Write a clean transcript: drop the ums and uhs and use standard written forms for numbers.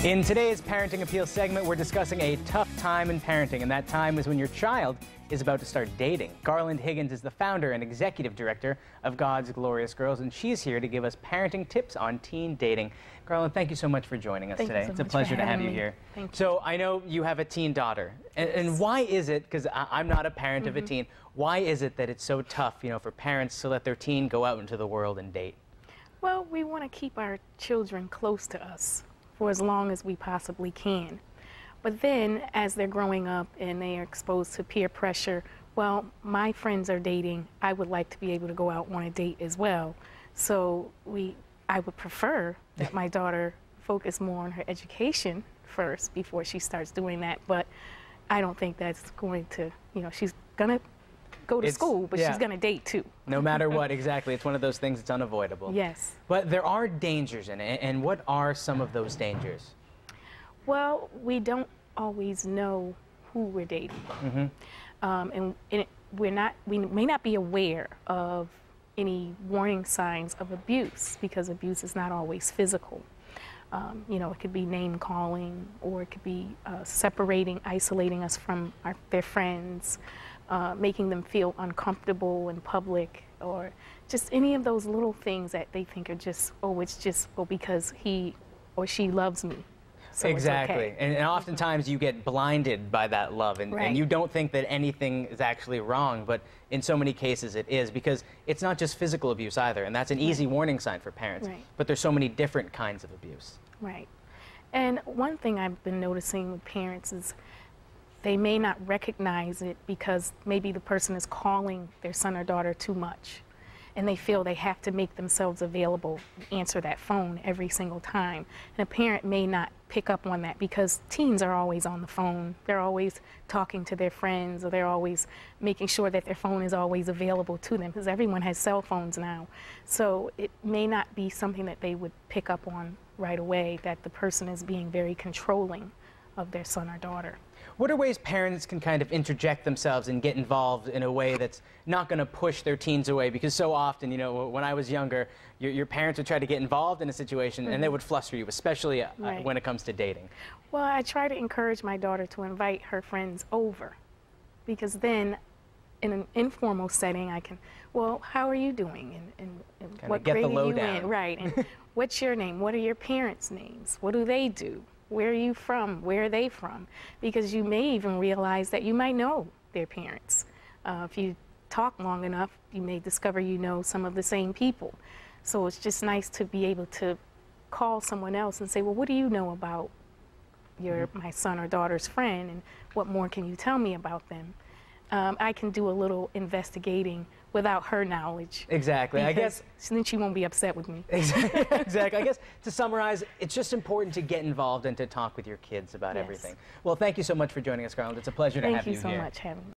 In today's Parenting Appeal segment, we're discussing a tough time in parenting, and that time is when your child is about to start dating. Garland Higgins is the founder and executive director of God's Glorious Girls, and she's here to give us parenting tips on teen dating. Garland, thank you so much for joining us today. It's a pleasure to have you here. Thank you. So I know you have a teen daughter, and why is it, because I'm not a parent of a teen, why is it that it's so tough, for parents to let their teen go out into the world and date? Well, we want to keep our children close to us for as long as we possibly can. But then, as they're growing up and they are exposed to peer pressure, well, my friends are dating, I would like to be able to go out on a date as well. So I would prefer that my daughter focus more on her education first before she starts doing that. But I don't think that's going to, she's going to go to school, but she's going to date too. No matter what, exactly. It's one of those things that's unavoidable. Yes. But there are dangers in it, and what are some of those dangers? Well, we don't always know who we're dating. And we may not be aware of any warning signs of abuse, because abuse is not always physical. It could be name calling, or it could be separating, isolating us from their friends, making them feel uncomfortable in public, or just any of those little things that they think are just, because he or she loves me. So exactly. It's okay. And oftentimes you get blinded by that love, and you don't think that anything is actually wrong, but in so many cases it is, because it's not just physical abuse either, and that's an easy warning sign for parents. But there's so many different kinds of abuse. Right. And one thing I've been noticing with parents is they may not recognize it because maybe the person is calling their son or daughter too much, and they feel they have to make themselves available and answer that phone every single time. And a parent may not pick up on that, because teens are always on the phone. They're always talking to their friends, or they're always making sure that their phone is always available to them, because everyone has cell phones now. So it may not be something that they would pick up on right away, that the person is being very controlling of their son or daughter. What are ways parents can kind of interject themselves and get involved in a way that's not going to push their teens away? Because so often, when I was younger, your parents would try to get involved in a situation and they would fluster you, especially when it comes to dating. Well, I try to encourage my daughter to invite her friends over, because then in an informal setting I can, well, how are you doing? And what grade are you in? Right. And what's your name? What are your parents' names? What do they do? Where are you from? Where are they from? Because you may even realize that you might know their parents. If you talk long enough, you may discover you know some of the same people. So it's just nice to be able to call someone else and say, well, what do you know about my son or daughter's friend, and what more can you tell me about them? I can do a little investigating without her knowledge. Exactly. I guess then she won't be upset with me. Exactly. I guess to summarize, it's just important to get involved and to talk with your kids about everything. Well, thank you so much for joining us, Garland. It's a pleasure to have you here. Thank you so much for having me.